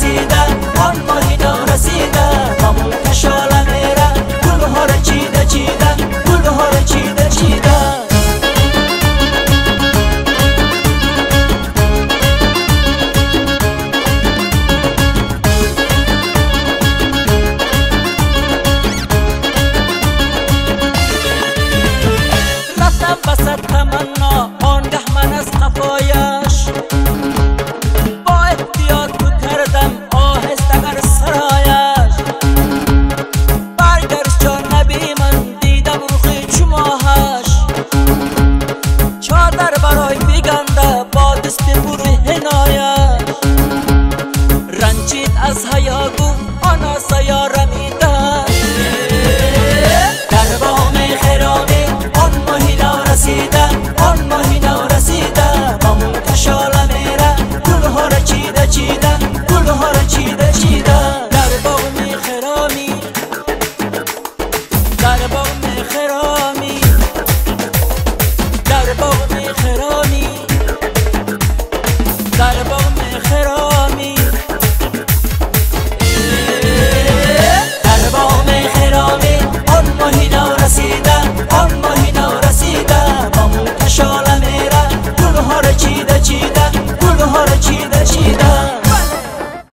رسیده اما اینا رسیده همون کشاله میره گلها را چیده چیده گلها را چیده چیده رفتم بسد تمنا آنگه من از قفایش با احتیاط تو کردم آهسته بر سرایش برگرش جان نبی من دیدم روخی چماهش چادر برای بیگنده با دست بروی هنایش رنجید از حیا